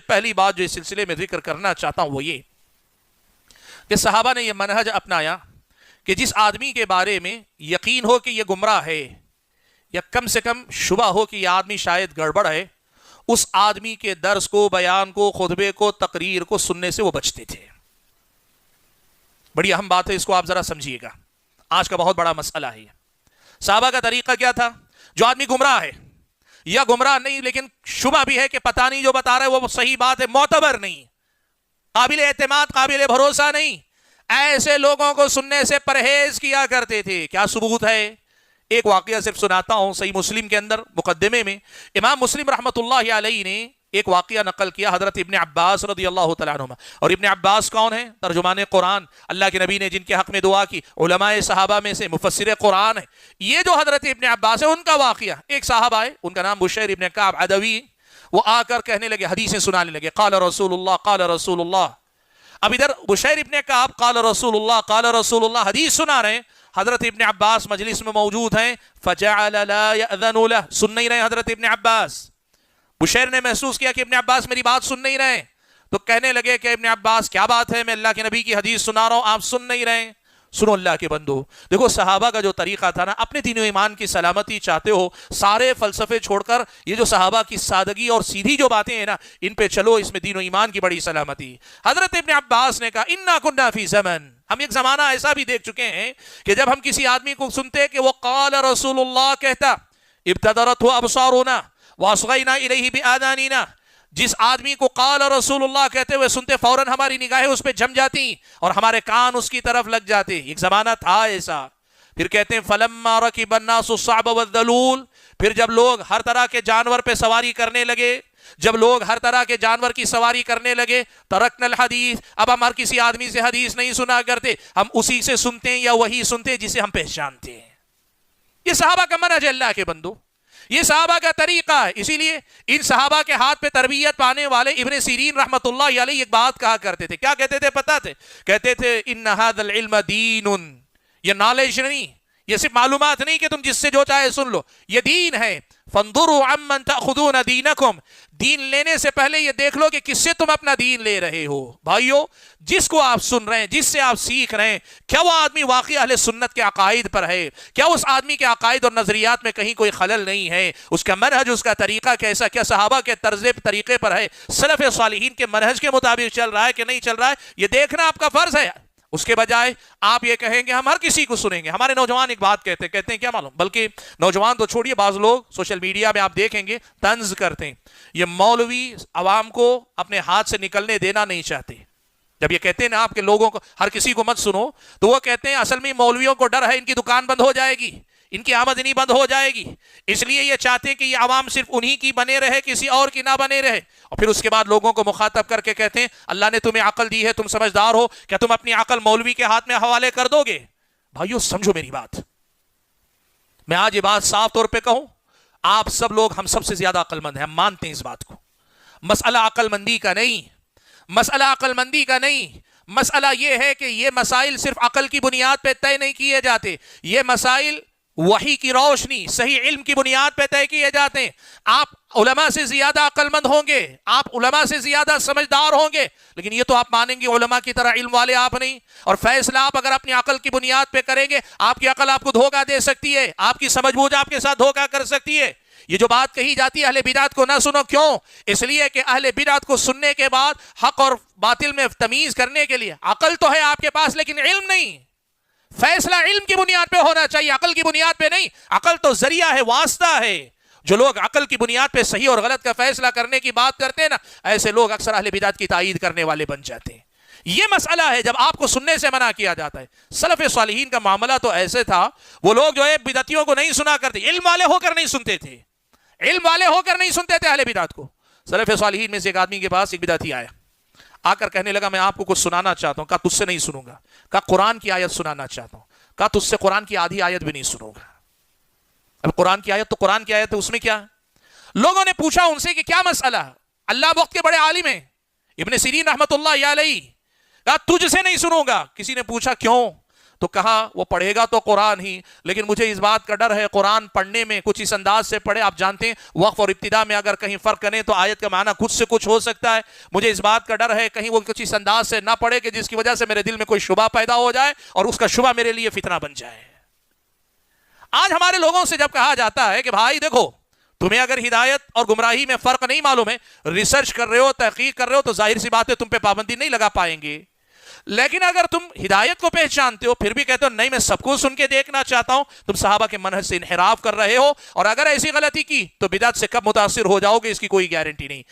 پہلی بات جو اس سلسلے میں ذکر کرنا چاہتا ہوں وہ یہ کہ صحابہ نے یہ منہج اپنایا کہ جس آدمی کے بارے میں یقین ہو کہ یہ گمراہ ہے یا کم سے کم شبہ ہو کہ یہ آدمی شاید گڑبڑ ہے، اس آدمی کے درس کو، بیان کو، خطبے کو، تقریر کو سننے سے وہ بچتے تھے۔ بڑی اہم بات ہے، اس کو آپ ذرا سمجھیے گا، آج کا بہت بڑا مسئلہ ہے۔ صحابہ کا طریقہ کیا تھا؟ جو آدمی گمراہ ہے یا گمراہ نہیں لیکن شبہ بھی ہے کہ پتہ نہیں جو بتا رہا ہے وہ صحیح بات ہے، معتبر نہیں، قابل اعتماد، قابل بھروسہ نہیں، ایسے لوگوں کو سننے سے پرہیز کیا کرتے تھے۔ کیا ثبوت ہے؟ ایک واقعہ صرف سناتا ہوں۔ صحیح مسلم کے اندر مقدمے میں امام مسلم رحمۃ اللہ علیہ نے ایک واقعہ نقل کیا حضرت ابن عباس رضی اللہ تعالیٰ عنہما۔ اور ابن عباس کون ہیں؟ ترجمان قرآن، اللہ کے نبی نے جن کے حق میں دعا کی، علماء صحابہ میں سے مفسر قرآن ہے۔ یہ جو حضرت ابن عباس ہے ان کا واقعہ، ایک صاحب آئے، ان کا نام بشیر ابن کعب عدوی، وہ آ کر کہنے لگے، حدیثیں سنانے لگے، قال رسول اللہ قال رسول اللہ۔ اب ادھر بشیر ابن کعب قال رسول اللہ حدیث سنا رہے ہیں، حضرت ابن عباس مجلس میں موجود ہیں، فجعل لا يأذن له، سن نہیں رہے حضرت ابن عباس۔ بشیر نے محسوس کیا کہ ابن عباس میری بات سن نہیں رہے، تو کہنے لگے کہ ابن عباس کیا بات ہے، میں اللہ کے نبی کی حدیث سنا رہا ہوں، آپ سن نہیں رہے۔ سنو اللہ کے بندو، دیکھو صحابہ کا جو طریقہ تھا نا، اپنے دین و ایمان کی سلامتی چاہتے ہو، سارے فلسفے چھوڑ کر یہ جو صحابہ کی سادگی اور سیدھی جو باتیں ہیں نا، ان پہ چلو، اس میں دین و ایمان کی بڑی سلامتی۔ حضرت ابن عباس نے کہا انا کننا فی زمن، ہم ایک زمانہ ایسا بھی دیکھ چکے ہیں کہ جب ہم کسی آدمی کو سنتے کہ وہ قال رسول اللہ کہتا، ابتدرته ابصارنا واصغینا الیہ بآذاننا، جس آدمی کو قال رسول اللہ کہتے ہوئے سنتے فوراً ہماری نگاہیں اس پہ جم جاتی اور ہمارے کان اس کی طرف لگ جاتے۔ ایک زمانہ تھا ایسا۔ پھر کہتے ہیں فلما رکب الناس الصعب والذلول، پھر جب لوگ ہر طرح کے جانور پہ سواری کرنے لگے، جب لوگ ہر طرح کے جانور کی سواری کرنے لگے، ترکنا الحدیث، اب ہم ہر کسی آدمی سے حدیث نہیں سنا کرتے، ہم اسی سے سنتے ہیں یا وہی سنتے جسے ہم پہچانتے ہیں۔ یہ صحابہ کا منہج ہے اللہ کے بندو، یہ صحابہ کا طریقہ ہے۔ اسی لیے ان صحابہ کے ہاتھ پہ تربیت پانے والے ابن سیرین رحمت اللہ علیہ ایک بات کہا کرتے تھے، کیا کہتے تھے پتہ تھے؟ کہتے تھے ان ھذا العلم دین، یہ نالج نہیں، یہ صرف معلومات نہیں کہ تم جس سے جو چاہے سن لو، یہ دین ہے۔ فانظروا عمن تأخذون دینکم، دین لینے سے پہلے یہ دیکھ لو کہ کس سے تم اپنا دین لے رہے ہو۔ بھائیو، جس کو آپ سن رہے ہیں، جس سے آپ سیکھ رہے ہیں، کیا وہ آدمی واقعی اہل سنت کے عقائد پر ہے؟ کیا اس آدمی کے عقائد اور نظریات میں کہیں کوئی خلل نہیں ہے؟ اس کا منہج، اس کا طریقہ کیسا، کیا صحابہ کے طرز طریقے پر ہے، سلف صالحین کے منہج کے مطابق چل رہا ہے کہ نہیں چل رہا ہے؟ یہ دیکھنا آپ کا فرض ہے۔ اس کے بجائے آپ یہ کہیں گے ہم ہر کسی کو سنیں گے۔ ہمارے نوجوان ایک بات کہتے ہیں کیا معلوم، بلکہ نوجوان تو چھوڑیے، بعض لوگ سوشل میڈیا میں آپ دیکھیں گے طنز کرتے ہیں، یہ مولوی عوام کو اپنے ہاتھ سے نکلنے دینا نہیں چاہتے۔ جب یہ کہتے ہیں نا آپ کے لوگوں کو ہر کسی کو مت سنو، تو وہ کہتے ہیں اصل میں مولویوں کو ڈر ہے ان کی دکان بند ہو جائے گی، ان کی آمدنی بند ہو جائے گی، اس لیے یہ چاہتے ہیں کہ یہ عوام صرف انہی کی بنے رہے، کسی اور کی نہ بنے رہے۔ اور پھر اس کے بعد لوگوں کو مخاطب کر کے کہتے ہیں اللہ نے تمہیں عقل دی ہے، تم سمجھدار ہو، کیا تم اپنی عقل مولوی کے ہاتھ میں حوالے کر دو گے؟ بھائیو سمجھو میری بات، میں آج یہ بات صاف طور پہ کہوں، آپ سب لوگ ہم سب سے زیادہ عقل مند ہیں، ہم مانتے ہیں اس بات کو۔ مسئلہ عقل مندی کا نہیں، مسئلہ عقل مندی کا نہیں، مسئلہ یہ ہے کہ یہ مسائل صرف عقل کی بنیاد پہ طے نہیں کیے جاتے، یہ مسائل وحی کی روشنی، صحیح علم کی بنیاد پہ طے کیے جاتے ہیں۔ آپ علماء سے زیادہ عقل مند ہوں گے، آپ علماء سے زیادہ سمجھدار ہوں گے، لیکن یہ تو آپ مانیں گے علماء کی طرح علم والے آپ نہیں، اور فیصلہ آپ اگر اپنی عقل کی بنیاد پہ کریں گے، آپ کی عقل آپ کو دھوکہ دے سکتی ہے، آپ کی سمجھ بوجھ آپ کے ساتھ دھوکہ کر سکتی ہے۔ یہ جو بات کہی جاتی ہے اہل بدعت کو نہ سنو، کیوں؟ اس لیے کہ اہل بدعت کو سننے کے بعد حق اور باطل میں تمیز کرنے کے لیے عقل تو ہے آپ کے پاس لیکن علم نہیں۔ فیصلہ علم کی بنیاد پہ ہونا چاہیے، عقل کی بنیاد پہ نہیں۔ عقل تو ذریعہ ہے، واسطہ ہے۔ جو لوگ عقل کی بنیاد پہ صحیح اور غلط کا فیصلہ کرنے کی بات کرتے ہیں نا، ایسے لوگ اکثر اہل بدعت کی تائید کرنے والے بن جاتے ہیں۔ یہ مسئلہ ہے جب آپ کو سننے سے منع کیا جاتا ہے۔ سلف صالحین کا معاملہ تو ایسے تھا، وہ لوگ جو ہے بدعتیوں کو نہیں سنا کرتے، علم والے ہو کر نہیں سنتے تھے، علم والے ہو کر نہیں سنتے تھے اہل بدعت کو۔ سلف صالحین میں سے ایک آدمی کے پاس ایک بدعتی آیا، آ کر کہنے لگا میں آپ کو کچھ سنانا چاہتا ہوں۔ کہا تجھ سے نہیں سنوں گا، کہا قرآن کی آیت سنانا چاہتا ہوں، کہا تجھ سے قرآن کی آدھی آیت بھی نہیں سنوں گا۔ اب قرآن کی آیت تو قرآن کی آیت ہے، اس میں کیا؟ لوگوں نے پوچھا ان سے کہ کیا مسئلہ ہے؟ اللہ وقت کے بڑے عالم ہیں ابن سیرین رحمت اللہ علیہ، کہا تجھ سے نہیں سنوں گا۔ کسی نے پوچھا کیوں؟ تو کہا وہ پڑھے گا تو قرآن ہی، لیکن مجھے اس بات کا ڈر ہے قرآن پڑھنے میں کچھ اس انداز سے پڑھے، آپ جانتے ہیں وقف اور ابتدا میں اگر کہیں فرق کریں تو آیت کا معنی کچھ سے کچھ ہو سکتا ہے، مجھے اس بات کا ڈر ہے کہیں وہ کچھ اس انداز سے نہ پڑھے کہ جس کی وجہ سے میرے دل میں کوئی شبہ پیدا ہو جائے اور اس کا شبہ میرے لیے فتنہ بن جائے۔ آج ہمارے لوگوں سے جب کہا جاتا ہے کہ بھائی دیکھو تمہیں اگر ہدایت اور گمراہی میں فرق نہیں معلوم ہے، ریسرچ کر رہے ہو، تحقیق کر رہے ہو، تو ظاہر سی بات ہے تم پہ پابندی نہیں لگا پائیں گے، لیکن اگر تم ہدایت کو پہچانتے ہو پھر بھی کہتے ہو نہیں میں سب کو سن کے دیکھنا چاہتا ہوں، تم صحابہ کے منہج سے انحراف کر رہے ہو، اور اگر ایسی غلطی کی تو بدعت سے کب متاثر ہو جاؤ گے اس کی کوئی گارنٹی نہیں۔